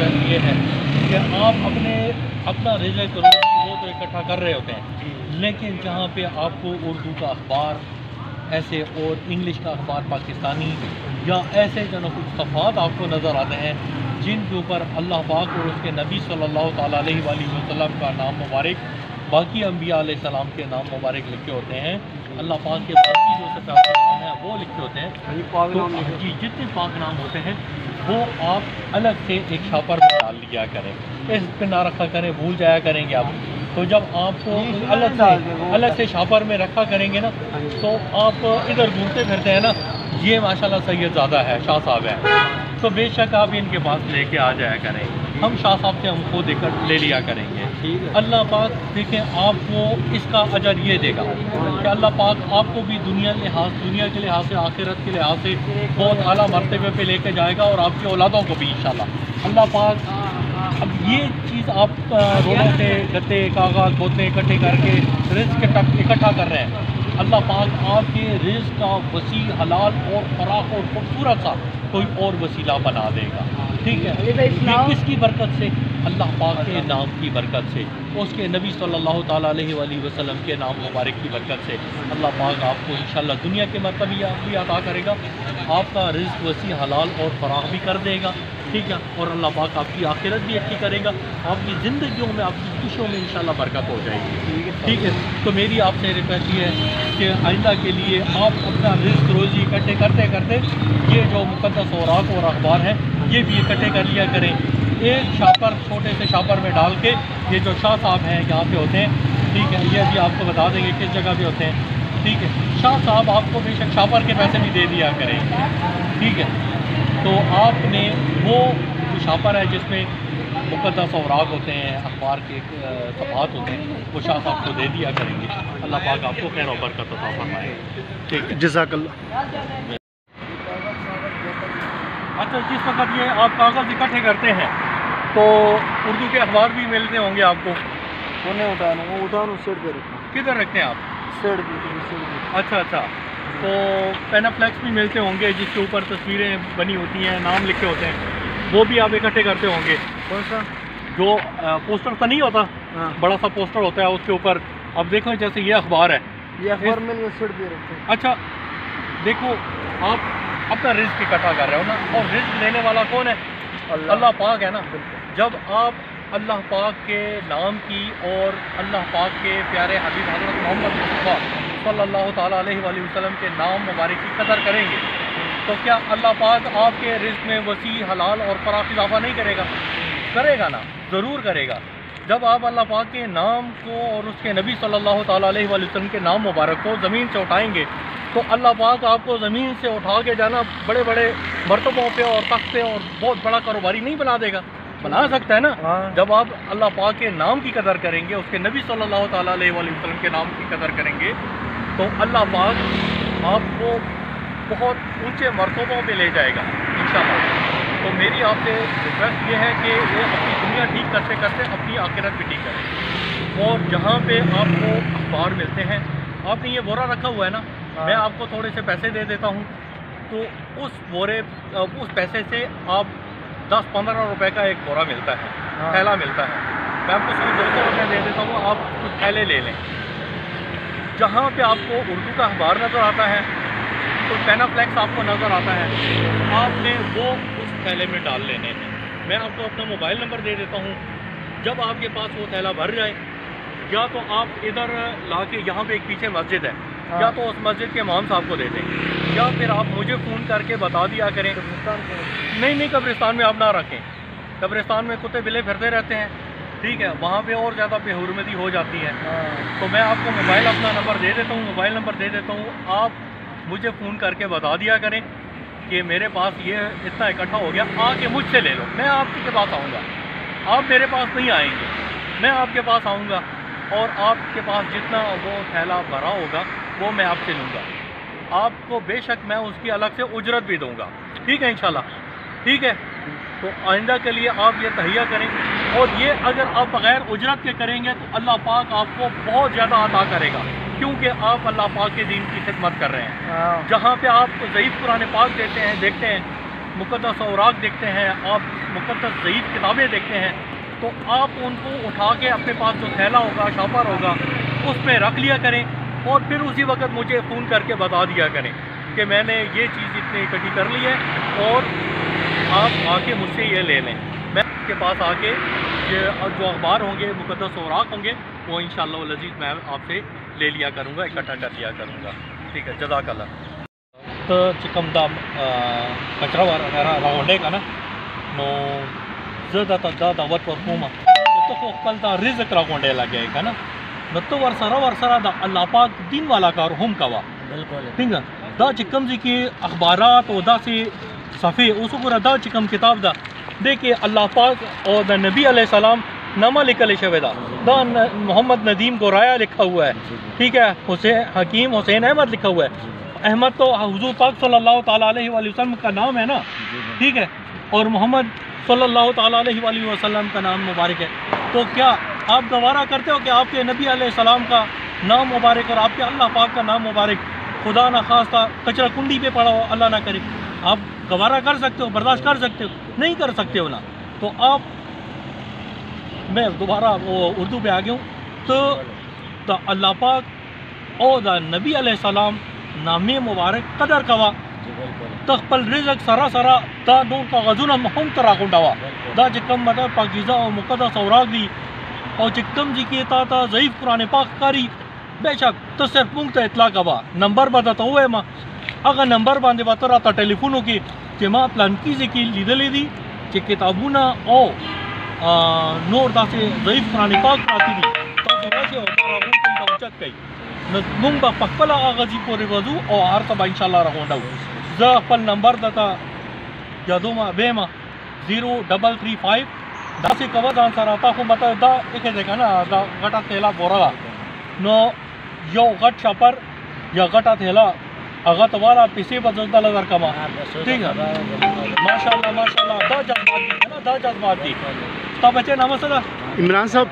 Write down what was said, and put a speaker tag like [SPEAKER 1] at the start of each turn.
[SPEAKER 1] Request یہ ہے کہ آپ اپنا رزق روزی وہ تو اکٹھا کر رہے ہوتے ہیں، لیکن جہاں پہ آپ کو اردو کا اخبار ایسے اور انگلش کا اخبار پاکستانی یا ایسے جو نا کچھ صفحات آپ کو نظر آتے ہیں جن کے اوپر اللہ پاک اور اس کے نبی صلی اللہ تعالیٰ علیہ وآلہ وسلم کا نام مبارک، باقی انبیاء علیہ السلام کے نام مبارک لکھے ہوتے ہیں، اللہ پاک کے باقی جو صفحات نام ہیں وہ لکھے ہوتے ہیں، تو جی جتنے پاک نام ہوتے ہیں وہ آپ الگ سے ایک شاپر میں ڈال لیا کریں، اس پہ نہ رکھا کریں، بھول جایا کریں گے آپ، تو جب آپ کو الگ سے شاپر میں رکھا کریں گے نا تو آپ ادھر گھومتے پھرتے ہیں نا، یہ ماشاءاللہ سید زادہ ہے، شاہ صاحب ہے، تو بے شک آپ ان کے پاس لے کے آ جایا کریں، ہم شاہ صاحب سے ہم کو دے کر لے لیا کریں گے، اللہ پاک دیکھیں آپ کو اس کا اجر یہ دے گا کہ اللہ پاک آپ کو بھی دنیا کے لحاظ سے آخرت کے لحاظ سے بہت اعلیٰ مرتبے پہ لے کے جائے گا، اور آپ کی اولادوں کو بھی انشاءاللہ اللہ پاک۔ اب یہ چیز آپ روڈوں سے گتے کاغذ بوتلیں اکٹھے کر کے رزق اکٹھا کر رہے ہیں، اللہ پاک آپ کے رزق کا وسیع حلال اور فراخ اور خوبصورت سا کوئی اور وسیلہ بنا دے گا، ٹھیک ہے، یہ کس کی برکت سے؟ اللہ پاک کے نام کی برکت سے، اس کے نبی صلی اللہ تعالیٰ علیہ وآلہ وسلم کے نام مبارک کی برکت سے اللہ پاک آپ کو انشاءاللہ دنیا کے مرتبہ بھی عطا کرے گا، آپ کا رزق وسیع حلال اور فراخ بھی کر دے گا، ٹھیک ہے، اور اللہ پاک آپ کی آخرت بھی اچھی کرے گا، آپ کی زندگیوں میں آپ کی خوشیوں میں انشاءاللہ برکت ہو جائے گی، ٹھیک ہے۔ تو میری آپ سے ریکویسٹ یہ ہے کہ آئندہ کے لیے آپ اپنا رزق روزی اکٹھے کرتے کرتے یہ جو مقدس اوراق اور اخبار ہیں یہ بھی اکٹھے کر لیا کریں، ایک شاپر چھوٹے سے شاپر میں ڈال کے، یہ جو شاہ صاحب ہیں یہاں پہ ہوتے ہیں، ٹھیک ہے، یہ بھی آپ کو بتا دیں گے کس جگہ پہ ہوتے ہیں، ٹھیک ہے، شاہ صاحب آپ کو بے شک شاپر کے پیسے بھی دے دیا کریں گے، ٹھیک ہے، تو آپ نے وہ شاپر ہے جس میں مقدس اوراق ہوتے ہیں، اخبار کے صفحات ہوتے ہیں، وہ شاہ صاحب کو دے دیا کریں گے، اللہ پاک آپ کو خیر و برکت عطا فرمائے، ٹھیک ہے،
[SPEAKER 2] جزاک اللہ۔
[SPEAKER 1] اچھا، جس وقت یہ آپ کاغذ اکٹھے کرتے ہیں تو اردو کے اخبار بھی ملتے ہوں گے آپ کو، کدھر رکھتے ہیں آپ؟ اچھا، تو پیناپلیکس بھی ملتے ہوں گے جس کے اوپر تصویریں بنی ہوتی ہیں، نام لکھے ہوتے ہیں، وہ بھی آپ اکٹھے کرتے ہوں گے؟
[SPEAKER 2] کون سا؟
[SPEAKER 1] جو پوسٹر تو نہیں ہوتا، بڑا سا پوسٹر ہوتا ہے اس کے اوپر، اب دیکھو جیسے یہ اخبار ہے،
[SPEAKER 2] یہ اخبار میں سیٹ بھی رکھتے ہیں۔
[SPEAKER 1] اچھا دیکھو آپ اپنا رزق اکٹھا کر رہے ہو نا، اور رزق دینے والا کون ہے؟ اللہ پاک ہے نا، جب آپ اللہ پاک کے نام کی اور اللہ پاک کے پیارے حبیب حضرت محمد مصطفیٰ صلی اللہ تعالیٰ علیہ وآلہ وسلم کے نام مبارک کی قدر کریں گے تو کیا اللہ پاک آپ کے رزق میں وسیع حلال اور فراخ اضافہ نہیں کرے گا؟ کرے گا نا، ضرور کرے گا۔ جب آپ اللہ پاک کے نام کو اور اس کے نبی صلی اللہ تعالیٰ علیہ وآلہ وسلم کے نام مبارک کو زمین سے اٹھائیں گے تو اللہ پاک آپ کو زمین سے اٹھا کے جانا بڑے بڑے مرتبوں پہ اور تخت پہ اور بہت بڑا کاروباری نہیں بنا دے گا؟ بنا سکتا ہے نا، جب آپ اللہ پاک کے نام کی قدر کریں گے، اس کے نبی صلی اللہ تعالیٰ علیہ وآلہ وسلم کے نام کی قدر کریں گے تو اللہ پاک آپ کو بہت اونچے مرتبوں پہ لے جائے گا انشاءاللہ۔ تو میری آپ سے ریکویسٹ یہ ہے کہ وہ اپنی دنیا ٹھیک کرتے کرتے اپنی آخرت بھی ٹھیک کریں، اور جہاں پہ آپ کو اخبار ملتے ہیں، آپ نے یہ بورا رکھا ہوا ہے نا، میں آپ کو تھوڑے سے پیسے دے دیتا ہوں، تو اس پیسے سے آپ 10-15 روپے کا ایک بورا ملتا ہے، تھیلا ملتا ہے، میں آپ کو 100-200 روپے دے دیتا ہوں، آپ کچھ تھیلے لے لیں، جہاں پہ آپ کو اردو کا اخبار نظر آتا ہے تو پیناپلیکس آپ کو نظر آتا ہے، آپ نے وہ اس تھیلے میں ڈال لینے ہیں، میں آپ کو اپنا موبائل نمبر دے دیتا ہوں، جب آپ کے پاس وہ تھیلا بھر جائے یا تو آپ ادھر لا کے، یہاں پہ ایک پیچھے مسجد ہے، یا تو اس مسجد کے امام صاحب کو دے دیں، یا پھر آپ مجھے فون کر کے بتا دیا کریں، نہیں قبرستان میں آپ نہ رکھیں، قبرستان میں کتے بلے پھرتے رہتے ہیں، ٹھیک ہے، وہاں پہ اور زیادہ بے حرمتی ہو جاتی ہے، تو میں آپ کو موبائل اپنا نمبر دے دیتا ہوں، آپ مجھے فون کر کے بتا دیا کریں کہ میرے پاس یہ اتنا اکٹھا ہو گیا، آ کے مجھ سے لے لو، میں آپ کے پاس آؤں گا، آپ میرے پاس نہیں آئیں گے، میں آپ کے پاس آؤں گا، اور آپ کے پاس جتنا وہ تھیلا بھرا ہوگا وہ میں آپ سے لوں گا، آپ کو بے شک میں اس کی الگ سے اجرت بھی دوں گا، ٹھیک ہے انشاءاللہ، ٹھیک ہے، تو آئندہ کے لیے آپ یہ تہیہ کریں، اور یہ اگر آپ بغیر اجرت کے کریں گے تو اللہ پاک آپ کو بہت زیادہ عطا کرے گا، کیونکہ آپ اللہ پاک کے دین کی خدمت کر رہے ہیں، جہاں پہ آپ ضعیف قرآن پاک دیتے ہیں، دیکھتے ہیں، مقدس اوراق دیکھتے ہیں، آپ مقدس ضعیف کتابیں دیکھتے ہیں، تو آپ ان کو اٹھا کے اپنے پاس جو تھیلا ہوگا، شاپر ہوگا، اس میں رکھ لیا کریں اور پھر اسی وقت مجھے فون کر کے بتا دیا کریں کہ میں نے یہ چیز اتنی اکٹھی کر لی ہے اور آپ آ کے مجھ سے یہ لے لیں۔ میں آپ کے پاس آ کے جو اخبار ہوں گے، مقدس اوراق ہوں گے، وہ انشاءاللہ العزیز میں آپ سے لے لیا کروں گا، اکٹھا کر لیا کروں گا۔ ٹھیک ہے، جزاک اللہ۔ تو چکم دا کچرا وغیرہ راونډې که نه، نو زه درته دا دعوت ورکوم چې ته خو خپل دا رزق راغونډی لګی که نه، نو ته ورسره د الله پاک دین والا کار هم کوه. ٹھیک ہے، دا چې کوم ځای کې اخبارات او داسې صفحې اوس وګوره، دا چې کوم کتاب ده دی کې الله پاک اور د نبی علیہ السلام نامہ لکھل شوی دا، دا محمد ندیم گورایا لکھا ہوا ہے، ٹھیک ہے، حکیم حسین احمد لکھا ہوا ہے۔ احمد تو حضور پاک صلی اللہ تعالیٰ علیہ وآلہ وسلم کا نام ہے نا، ٹھیک ہے، اور محمد صلی اللہ تعالیٰ علیہ وآلہ وسلم کا نام مبارک ہے۔ تو کیا آپ گوارا کرتے ہو کہ آپ کے نبی علیہ السلام کا نام مبارک اور آپ کے اللہ پاک کا نام مبارک خدا نہ خواستہ کچرا کنڈی پہ پڑا ہو، اللہ نہ کرے، آپ گوارا کر سکتے ہو، برداشت کر سکتے ہو؟ نہیں کر سکتے ہو نا۔ تو آپ، میں دوبارہ وہ اردو پہ آ گیا ہوں، تو دا اللہ پاک اور دا نبی علیہ السلام نامی مبارک قدر کوا، تخپل رزق سرا دا نور کاغذونه هم ته راغونډوه، دا چې کوم مطلب پاکیزه او مقدس اوراق دي او چې کوم ځای کې تا ته ضعیف قرآن پاک ښکاري، بېشک ته صرف موږ ته اطلاع کوه، نمبر به درته ووایم، هغه نمبر باندې به ته راته ټلیفون وکړې چې ما پلانکي ځای کې لیدلی دي چې کتابونه او نور داسې ضعیف قرآن پاک پراته دي، تاسو راشئ او دا راغونډ کړئ، دا اوچت کړئ، نو موږ به په خپله هغه ځای پورې وځو او هر څه به انشاءالله راغونډوو. زه خپل نمبر درته یادوم، ویم 0335 داسې کوه ځان سره، تا خو مطلب دا ایښی دی که نه، دا غټه تھیلا بوره ده، نو یو غټ شاپر یا غټه تھیلا هغه ته واله، پیسې به زه دله درکړم. ٹھیک ہے، ماشاء اللہ ماشاء اللہ، دا جذبات دي که نه، دا جذبات دي. ستا بچی نامه څه ده؟
[SPEAKER 2] عمران صاحب.